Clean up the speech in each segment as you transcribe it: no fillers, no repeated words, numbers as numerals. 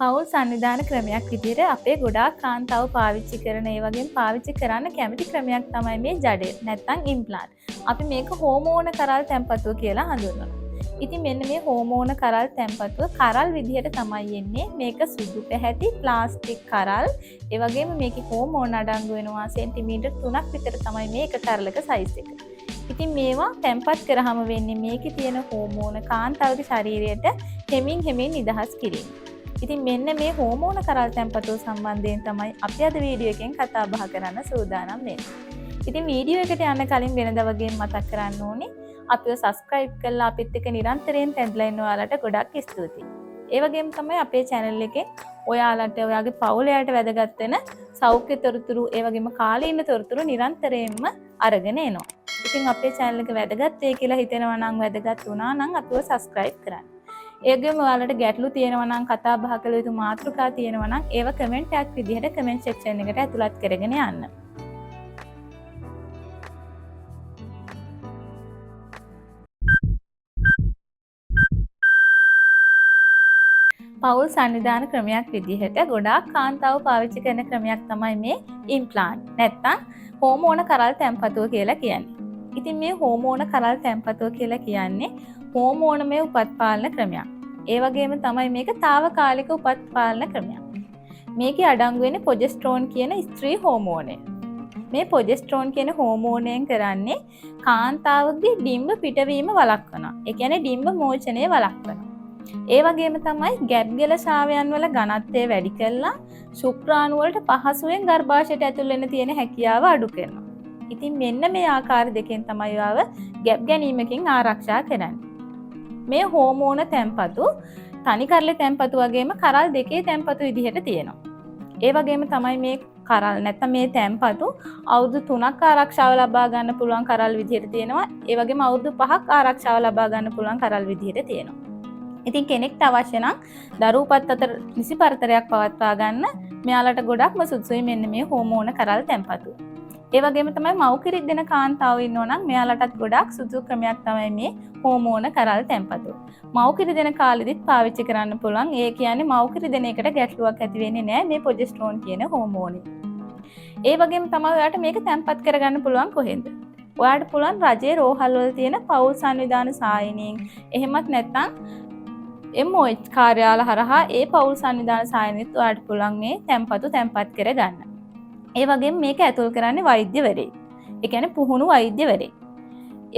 පවුල් සංවිධාන ක්‍රමයක් විදිහට අපේ ගොඩාක් කාන්තාව පාවිච්චි කරන ඒ වගේම පාවිච්චි කරන්න කැමති ක්‍රමයක් තමයි මේ ජඩය නැත්තම් ඉම්ප්ලාන්ට්. අපි මේක හෝමෝන කරල් තැන්පතුව කියලා හඳුන්වනවා. ඉතින් මෙන්න මේ හෝමෝන කරල් තැන්පතුව කරල් විදිහට තමයි එන්නේ. මේක සුදු පැහැති ප්ලාස්ටික් කරල්. ඒ වගේම මේකේ හෝමෝන අඩංගු වෙනවා සෙන්ටිමීටර් 3ක් විතර තමයි මේක කරලක සයිස් එක. ඉතින් මේවා තැන්පත් කරාම වෙන්නේ මේකේ තියෙන හෝමෝන කාන්තාවගේ ශරීරයට හෙමින් නිදහස් කිරීම. ඉතින් මෙන්න මේ හෝමෝන කරල් තැන්පතුව සම්බන්ධයෙන් තමයි අපි අද වීඩියෝ එකෙන් කතා බහ කරන්න සූදානම් වෙන්නේ. ඉතින් වීඩියෝ එකට යන්න කලින් වෙනදා වගේ මතක් කරන්න ඕනේ අපිව subscribe කරලා අපිත් එක්ක නිරන්තරයෙන් තැන්දලා ඉන්න ඔයාලට ගොඩක් ස්තුතියි. ඒ වගේම තමයි අපේ channel එකේ ඔයාලට ඔයාගේ පවුලයට වැදගත් වෙන සෞඛ්‍ය තොරතුරු ඒ වගේම කාලීන තොරතුරු නිරන්තරයෙන්ම අරගෙන එනවා. ඉතින් අපේ channel එක වැදගත් වෙයි කියලා හිතෙනවා නම් වැදගත් වුණා නම් අපිව subscribe කරන්න. ඒගොම ඔයාලට ගැටලු තියෙනවා නම් කතා බහ කළ යුතු මාතෘකා තියෙනවා නම් ඒව කමෙන්ට් එකක් විදිහට කමෙන්ට් සෙක්ෂන් එකට ඇතුළත් කරගෙන යන්න. පවුල් සංවිධාන ක්‍රමයක් විදිහට ගොඩාක් කාන්තාව පාවිච්චි කරන ක්‍රමයක් තමයි මේ ඉම්ප්ලාන්ට් නැත්තම් හෝමෝන කරල් තැන්පතුව කියලා කියන්නේ. ඉතින් මේ හෝමෝන කරල් තැන්පතුව කියලා කියන්නේ හෝමෝනමය උපත්පාදන ක්‍රමයක්. ඒ වගේම තමයි මේක తాවකාලික උපත්පාදන ක්‍රමයක්. මේකේ අඩංගු වෙන්නේ ප්‍රොජෙස්ටරෝන් කියන ස්ත්‍රී හෝමෝනය. මේ ප්‍රොජෙස්ටරෝන් කියන හෝමෝනයෙන් කරන්නේ කාන්තාවගේ ඩිම්බ පිටවීම වළක්වනවා. ඒ කියන්නේ ඩිම්බ මෝචනය වළක්වනවා. ඒ වගේම තමයි ගැබ්ගල ශාවයන් වල ඝනත්වය වැඩි කරලා ශුක්‍රාණු වලට පහසුවෙන් ගර්භාෂයට ඇතුල් වෙන්න තියෙන හැකියාව අඩු කරනවා. ඉතින් මෙන්න මේ ආකාර දෙකෙන් තමයි ආව ගැබ් ගැනීමකින් ආරක්ෂා කරන්නේ. මේ හෝමෝන තැන්පතු තනි කරලේ තැන්පතු වගේම කරල් දෙකේ තැන්පතු විදිහට තියෙනවා. ඒ වගේම තමයි මේ කරල් නැත්නම් මේ තැන්පතු අවුරුදු 3ක් ආරක්ෂාව ලබා ගන්න පුළුවන් කරල් විදිහට තියෙනවා. ඒ වගේම අවුරුදු 5ක් ආරක්ෂාව ලබා ගන්න පුළුවන් කරල් විදිහට තියෙනවා. ඉතින් කෙනෙක්ට අවශ්‍ය නම් දරුවපත් අතර නිසි පරතරයක් පවත්වා ගන්න මෙයාලට ගොඩක්ම සුදුසුයි මෙන්න මේ හෝමෝන කරල් තැන්පතුව. ඒ වගේම තමයි මව්කිරි දෙන කාන්තාවෝ ඉන්නෝ නම් මෙයාලටත් ගොඩක් සුදුසු ක්‍රමයක් තමයි මේ හෝමෝන කරල් තැන්පතුව. මව්කිරි දෙන කාලෙදිත් පාවිච්චි කරන්න පුළුවන්. ඒ කියන්නේ මව්කිරි දෙන එකට ගැටලුවක් ඇති වෙන්නේ නැහැ මේ ප්‍රොජෙස්ටරෝන් කියන හෝමෝනේ. ඒ වගේම තමයි ඔයාලට මේක තැන්පත් කරගන්න පුළුවන් කොහෙන්ද? ඔයාලට පුළුවන් රජයේ රෝහල් වල තියෙන පවුල් සංවිධාන සායනයෙන් එහෙමත් නැත්නම් MOH කාර්යාල හරහා ඒ පවුල් සංවිධාන සායනෙත් ඔයාලට පුළුවන් මේ තැන්පතු තැන්පත් කරගන්න. ඒ වගේම මේක ඇතුල් කරන්නේ වෛද්‍යවරයෙක්. ඒ කියන්නේ පුහුණු වෛද්‍යවරයෙක්.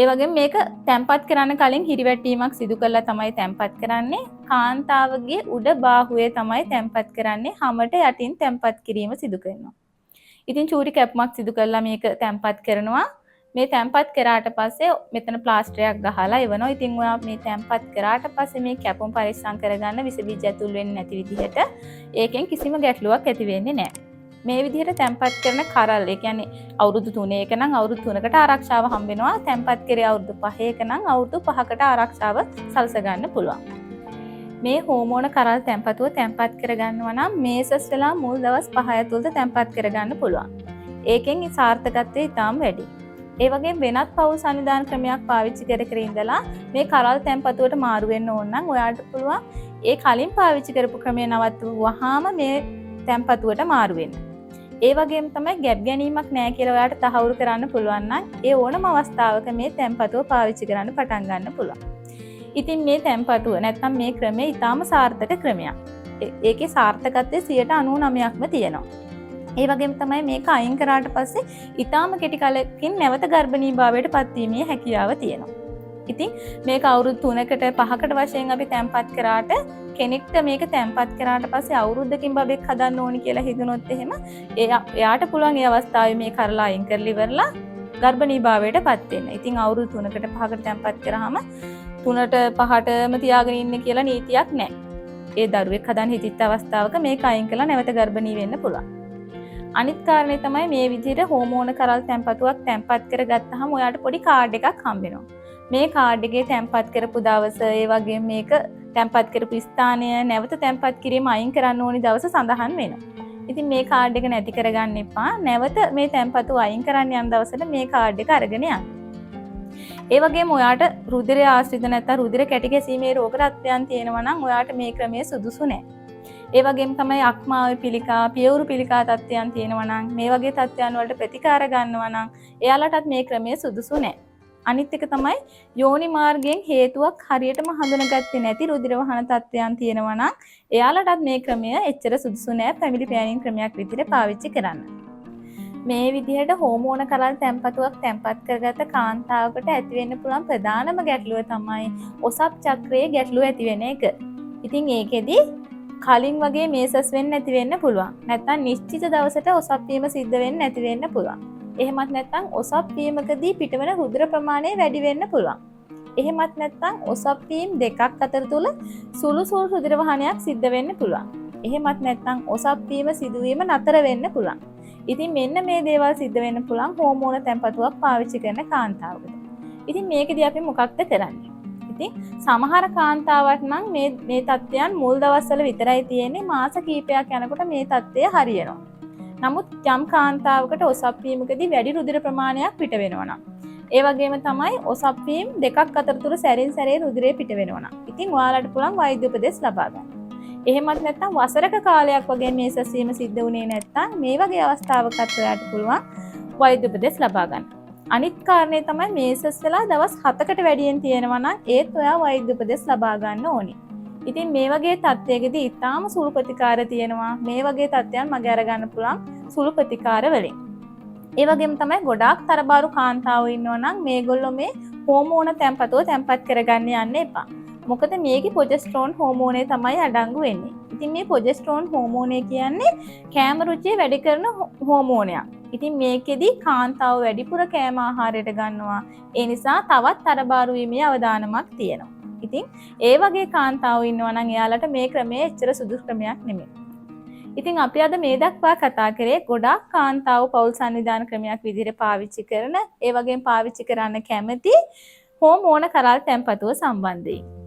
ඒ වගේම මේක තැන්පත් කරන්න කලින් හිරිවැටීමක් සිදු කරලා තමයි තැන්පත් කරන්නේ. කාන්තාවගේ උඩ බාහුවේ තමයි තැන්පත් කරන්නේ. හැමට යටින් තැන්පත් කිරීම සිදු කරනවා. ඉතින් චූරි කැපුමක් සිදු කරලා මේක තැන්පත් කරනවා. මේ තැන්පත් කරාට පස්සේ මෙතන ප්ලාස්ටරයක් ගහලා එවනවා. ඉතින් ඔයා මේ තැන්පත් කරාට පස්සේ මේ කැපුම් පරිස්සම් කරගන්න විස බීජ ඇතුල් වෙන්නේ නැති විදිහට ඒකෙන් කිසිම ගැටලුවක් ඇති වෙන්නේ නැහැ. මේ විදිහට තැන්පත් කරන කරල් ඒ කියන්නේ අවුරුදු 3ක නම් අවුරුදු 3කට ආරක්ෂාව හම්බ වෙනවා. තැන්පත් කරේ අවුරුදු 5ක නම් අවුරුදු 5කට ආරක්ෂාව සලස ගන්න පුළුවන්. මේ හෝමෝන කරල් තැන්පතුව තැන්පත් කරගන්නවා නම් මේසස් වෙලා මුල් දවස් 5 ඇතුළත තැන්පත් කරගන්න පුළුවන්. ඒකෙන් සාර්ථකත්වය ඉතාම වැඩි. ඒ වගේම වෙනත් පවුල් සංවිධාන ක්‍රමයක් පාවිච්චි කර ඉඳලා මේ කරල් තැන්පතුවට මාරු වෙන්න ඕන නම් ඔයාලට පුළුවන් ඒ කලින් පාවිච්චි කරපු ක්‍රමය නවත්වුවාම මේ තැන්පතුවට මාරු වෙන්න. ඒ වගේම තමයි ගැබ් ගැනීමක් නැහැ කියලා ඔයාලට තහවුරු කරන්න පුළුවන් නම් ඒ ඕනම අවස්ථාවක මේ තැන්පතුව පාවිච්චි කරන්න පටන් ගන්න පුළුවන්. ඉතින් මේ තැන්පතුව නැත්නම් මේ ක්‍රමය ඊටාම සාර්ථක ක්‍රමයක්. ඒකේ සාර්ථකත්වය 99%ක්ම තියෙනවා. ඒ වගේම තමයි මේක අයින් කරාට පස්සේ ඊටාම කෙටි කාලයකින් නැවත ගර්භණී භාවයට පත්වීමේ හැකියාව තියෙනවා. ඉතින් මේක අවුරුදු 3කට 5කට වශයෙන් අපි තැන්පත් කරාට කෙනෙක්ට මේක තැන්පත් කරාට පස්සේ අවුරුද්දකින් බබෙක් හදන්න ඕනි කියලා හිතුනොත් එහෙම එයාට පුළුවන් ඒ අවස්ථාවේ මේ කරලා අයින් කරලා ඉවරලා ගර්භණී භාවයට පත් වෙන්න. ඉතින් අවුරුදු 3කට 5කට තැන්පත් කරාම 3ට 5ටම තියාගෙන ඉන්න කියලා නීතියක් නැහැ. ඒ දරුවෙක් හදන්න හිතිච්ච අවස්ථාවක මේක අයින් කරලා නැවත ගර්භණී වෙන්න පුළුවන්. අනිත් කාරණේ තමයි මේ විදිහට හෝමෝන කරල් තැන්පතුවක් තැන්පත් කරගත්තාම ඔයාලට පොඩි කාඩ් එකක් හම්බ වෙනවා. මේ කාඩ් එකේ තැන්පත් කරපු දවස ඒ වගේම මේක තැන්පත් කරපු ස්ථානය නැවත තැන්පත් කිරීම අයින් කරන්න ඕනි දවස සඳහන් වෙනවා. ඉතින් මේ කාඩ් එක නැති කරගන්න එපා. නැවත මේ තැන්පතු අයින් කරන්න යන දවසට මේ කාඩ් එක අරගෙන යන්න. ඒ වගේම ඔයාට රුධිරය ආශ්‍රිත නැත්නම් රුධිර කැටි ගැසීමේ රෝග තත්ත්වයන් තියෙනවා නම් ඔයාට මේ ක්‍රමය සුදුසු නැහැ. ඒ වගේම තමයි අක්මාවේ පිළිකා, පියවරු පිළිකා තත්ත්වයන් තියෙනවා නම් මේ වගේ තත්ත්වයන් වලට ප්‍රතිකාර ගන්නවා නම් එයාලටත් මේ ක්‍රමය සුදුසු නැහැ. අනිත් එක තමයි යෝනි මාර්ගයෙන් හේතුවක් හරියටම හඳුනගත්තේ නැති රුධිර වහන තත්ත්වයන් තියෙනවා නම් එයාලටත් මේ ක්‍රමය එච්චර සුදුසු නැහැ ෆැමිලි ප්ලෑනින් ක්‍රමයක් විදිහට පාවිච්චි කරන්න. මේ විදිහට හෝමෝන කරල් තැන්පතුවක් තැන්පත් කරගත කාන්තාවකට ඇති වෙන්න පුළුවන් ප්‍රධානම ගැටලුව තමයි ඔසප් චක්‍රයේ ගැටලුව ඇති වෙන එක. ඉතින් ඒකෙදි කලින් වගේ මේසස් වෙන්න නැති වෙන්න පුළුවන්. නැත්නම් නිශ්චිත දවසට ඔසප් වීම සිද්ධ වෙන්න නැති වෙන්න පුළුවන්. එහෙමත් නැත්නම් ඔසප් වීමකදී පිටවන රුධිර ප්‍රමාණය වැඩි වෙන්න පුළුවන්. එහෙමත් නැත්නම් ඔසප් වීම දෙකක් අතර තුල සුළු රුධිර වහනයක් සිද්ධ වෙන්න පුළුවන්. එහෙමත් නැත්නම් ඔසප් වීම සිදුවීම නතර වෙන්න පුළුවන්. ඉතින් මෙන්න මේ දේවල් සිද්ධ වෙන්න පුළුවන් හෝමෝන තැන්පතුවක් පාවිච්චි කරන කාන්තාවකට. ඉතින් මේකදී අපි මොකක්ද කරන්නේ? ඉතින් සමහර කාන්තාවට නම් මේ තත්ත්වයන් මුල් දවස්වල විතරයි තියෙන්නේ මාස කිහිපයක් යනකොට මේ තත්ත්වය හරියනවා. නමුත් යම් කාන්තාවකට ඔසප් වීමකදී වැඩි රුධිර ප්‍රමාණයක් පිට වෙනවා නම් ඒ වගේම තමයි ඔසප් වීම දෙකක් අතර තුර සැරින් සැරේ රුධිරය පිට වෙනවා නම් ඉතින් ඔයාලට පුළුවන් වෛද්‍ය උපදෙස් ලබා ගන්න. එහෙමත් නැත්නම් වසරක කාලයක් වගේ මේසස් වීම සිද්ධ වුණේ නැත්නම් මේ වගේ අවස්ථාවකත් ඔයාලට පුළුවන් වෛද්‍ය උපදෙස් ලබා ගන්න. අනිත් කාරණේ තමයි මේසස් වෙලා දවස් 7කට වැඩියෙන් තියෙනවා නම් ඒත් ඔයා වෛද්‍ය උපදෙස් ලබා ගන්න ඕනේ. ඉතින් මේ වගේ තත්ත්වයකදී ඊටාම සුළු ප්‍රතිකාර තියෙනවා. මේ වගේ තත්ත්වයන් මගේ අරගන්න පුළුවන් සුළු ප්‍රතිකාර වලින්. ඒ වගේම තමයි ගොඩාක් තරබාරු කාන්තාවෝ ඉන්නවා නම් මේගොල්ලෝ මේ හෝමෝන තැන්පතුව තැන්පත් කරගන්න යන්න එපා. මොකද මේකේ ප්‍රොජෙස්ටරෝන් හෝමෝනේ තමයි අඩංගු වෙන්නේ. ඉතින් මේ ප්‍රොජෙස්ටරෝන් හෝමෝනේ කියන්නේ කෑම රුචිය වැඩි කරන හෝමෝනයක්. ඉතින් මේකෙදි කාන්තාව වැඩිපුර කෑම ආහාරයට ගන්නවා. ඒ නිසා තවත් තරබාරු වීමේ අවදානමක් තියෙනවා. ඉතින් ඒ වගේ කාන්තාවෝ ඉන්නවා නම් එයාලට මේ ක්‍රමය එච්චර සුදුසු ක්‍රමයක් නෙමෙයි. ඉතින් අපි අද මේ දක්වා කතා කරේ ගොඩාක් කාන්තාවෝ පෞල් සංවිධාන ක්‍රමයක් විදිහට පාවිච්චි කරන, ඒ වගේම පාවිච්චි කරන්න කැමති හෝමෝන කරල් තැන්පතුව සම්බන්ධයෙන්.